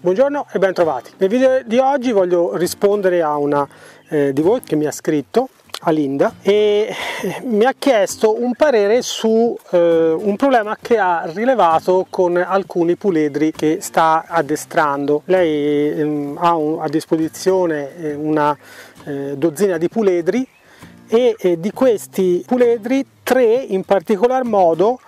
Buongiorno e ben trovati. Nel video di oggi voglio rispondere a una di voi che mi ha scritto, a Linda, e mi ha chiesto un parere su un problema che ha rilevato con alcuni puledri che sta addestrando. Lei ha a disposizione una dozzina di puledri e di questi puledri 3 in particolar modo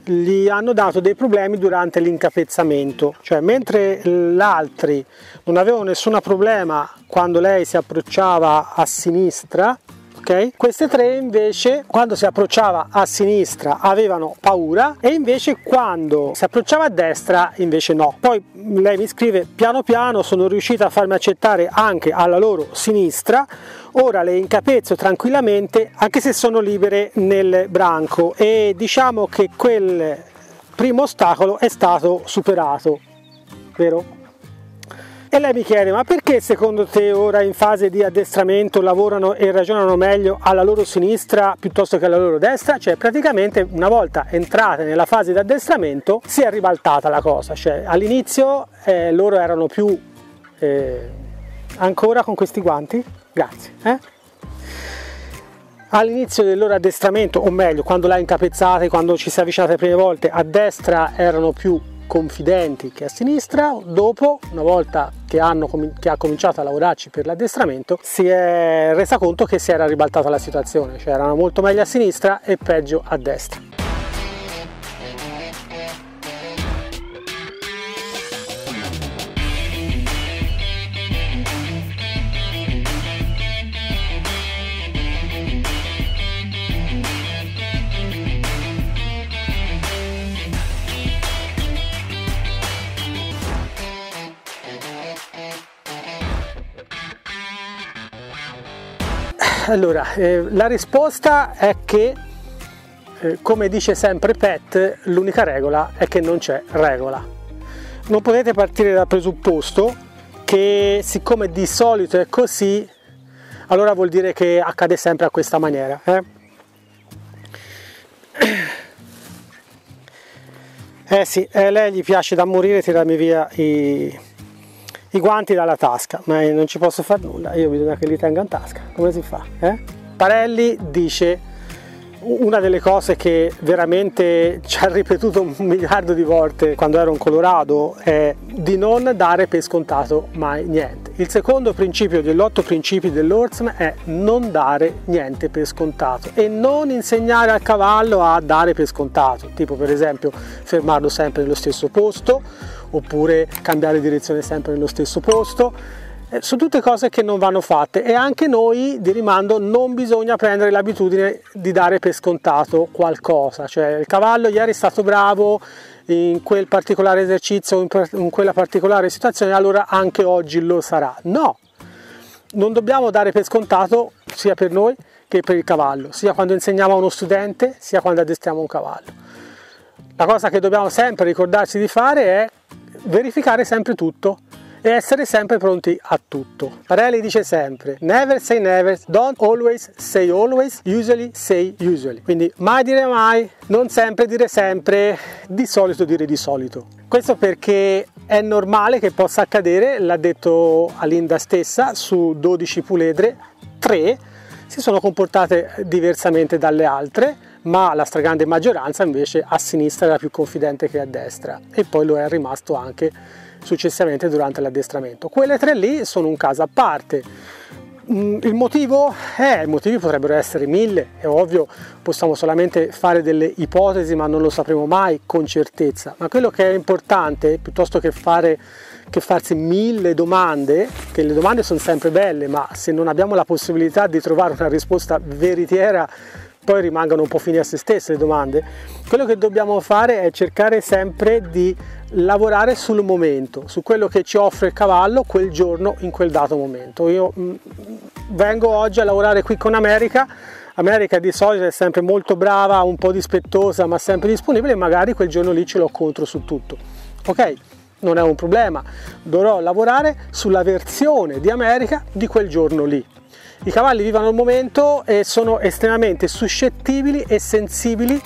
gli hanno dato dei problemi durante l'incapezzamento, cioè mentre gli altri non avevano nessun problema quando lei si approcciava a sinistra, okay? Queste 3 invece quando si approcciava a sinistra avevano paura e invece quando si approcciava a destra invece no. Poi lei mi scrive: piano piano sono riuscita a farmi accettare anche alla loro sinistra, ora le incapezzo tranquillamente anche se sono libere nel branco, e diciamo che quel primo ostacolo è stato superato, vero? E lei mi chiede: ma perché secondo te ora in fase di addestramento lavorano e ragionano meglio alla loro sinistra piuttosto che alla loro destra? Cioè praticamente una volta entrate nella fase di addestramento si è ribaltata la cosa, cioè all'inizio loro erano più ancora con questi guanti? Grazie. All'inizio del loro addestramento, o meglio quando l'ha incapezzata, quando ci si è avvicinate le prime volte, a destra erano più confidenti che a sinistra. Dopo, una volta che ha cominciato a lavorarci per l'addestramento, si è resa conto che si era ribaltata la situazione, cioè erano molto meglio a sinistra e peggio a destra. Allora, la risposta è che, come dice sempre Pet, l'unica regola è che non c'è regola. Non potete partire dal presupposto che siccome di solito è così, allora vuol dire che accade sempre a questa maniera. Sì, a lei gli piace da morire tirarmi via i guanti dalla tasca, ma non ci posso fare nulla, io bisogna che li tenga in tasca. Come si fa? Parelli dice una delle cose che veramente ci ha ripetuto 1 miliardo di volte quando ero in Colorado è di non dare per scontato mai niente. Il secondo principio degli 8 principi dell'Horstman è non dare niente per scontato e non insegnare al cavallo a dare per scontato, tipo per esempio fermarlo sempre nello stesso posto oppure cambiare direzione sempre nello stesso posto. Sono tutte cose che non vanno fatte, e anche noi di rimando non bisogna prendere l'abitudine di dare per scontato qualcosa, cioè il cavallo ieri è stato bravo in quel particolare esercizio o in quella particolare situazione, allora anche oggi lo sarà. No, non dobbiamo dare per scontato sia per noi che per il cavallo, sia quando insegniamo a uno studente sia quando addestriamo un cavallo. La cosa che dobbiamo sempre ricordarci di fare è verificare sempre tutto e essere sempre pronti a tutto. Parelli dice sempre: never say never, don't always say always, usually say usually. Quindi mai dire mai, non sempre dire sempre, di solito dire di solito. Questo perché è normale che possa accadere, l'ha detto a Linda stessa, su 12 puledre 3 si sono comportate diversamente dalle altre, ma la stragrande maggioranza invece a sinistra era più confidente che a destra, e poi lo è rimasto anche successivamente durante l'addestramento. Quelle 3 lì sono un caso a parte. Il motivo? I motivi potrebbero essere 1000, è ovvio, possiamo solamente fare delle ipotesi ma non lo sapremo mai con certezza, ma quello che è importante, piuttosto che farsi 1000 domande, che le domande sono sempre belle, ma se non abbiamo la possibilità di trovare una risposta veritiera poi rimangono un po' fini a se stesse le domande. Quello che dobbiamo fare è cercare sempre di lavorare sul momento, su quello che ci offre il cavallo quel giorno in quel dato momento. Io vengo oggi a lavorare qui con America di solito è sempre molto brava, un po' dispettosa ma sempre disponibile, e magari quel giorno lì ce l'ho contro su tutto, ok? Non è un problema, dovrò lavorare sulla versione di America di quel giorno lì. I cavalli vivono il momento e sono estremamente suscettibili e sensibili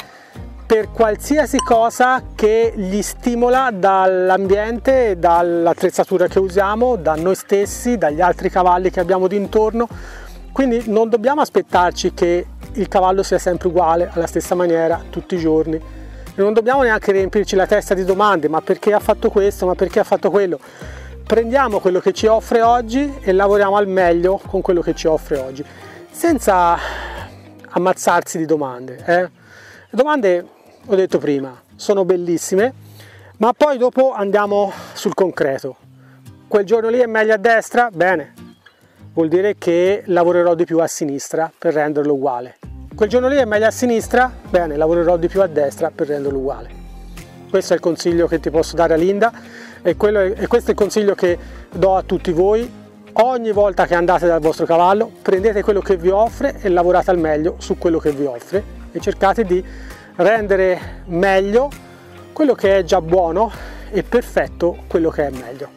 per qualsiasi cosa che gli stimola dall'ambiente, dall'attrezzatura che usiamo, da noi stessi, dagli altri cavalli che abbiamo d'intorno. Quindi non dobbiamo aspettarci che il cavallo sia sempre uguale, alla stessa maniera, tutti i giorni. E non dobbiamo neanche riempirci la testa di domande, ma perché ha fatto questo, ma perché ha fatto quello. Prendiamo quello che ci offre oggi e lavoriamo al meglio con quello che ci offre oggi, senza ammazzarsi di domande. Le domande, ho detto prima, sono bellissime, ma poi dopo andiamo sul concreto. Quel giorno lì è meglio a destra? Bene, vuol dire che lavorerò di più a sinistra per renderlo uguale. Quel giorno lì è meglio a sinistra? Bene, lavorerò di più a destra per renderlo uguale. Questo è il consiglio che ti posso dare, Linda, e questo è il consiglio che do a tutti voi. Ogni volta che andate dal vostro cavallo, prendete quello che vi offre e lavorate al meglio su quello che vi offre e cercate di rendere meglio quello che è già buono e perfetto quello che è meglio.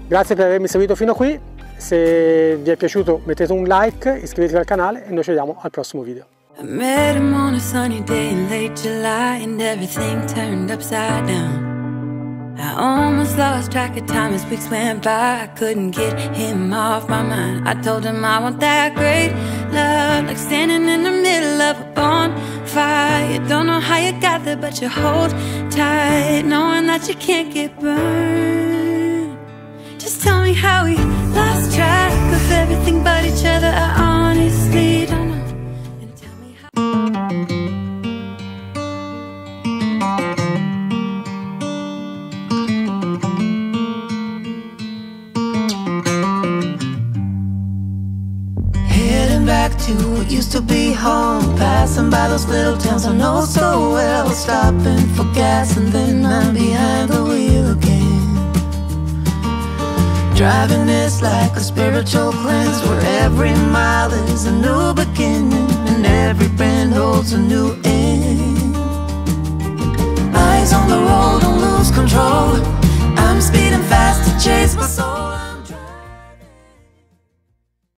Grazie per avermi seguito fino a qui. Se vi è piaciuto mettete un like, iscrivetevi al canale e noi ci vediamo al prossimo video. I met him on a sunny day in late July and everything turned upside down. I almost lost track of time as weeks went by. I couldn't get him off my mind. I told him I want that great love, like standing in the middle of a bonfire. You don't know how you got there, but you hold tight, knowing that you can't get burned. Just tell me how we lost track of everything but each other. I honestly don't know. And tell me how. Back to what used to be home, passing by those little towns I know so well, stopping for gas and then I'm behind the wheel again. Driving this like a spiritual cleanse, where every mile is a new beginning and every bend holds a new end. Eyes on the road, don't lose control.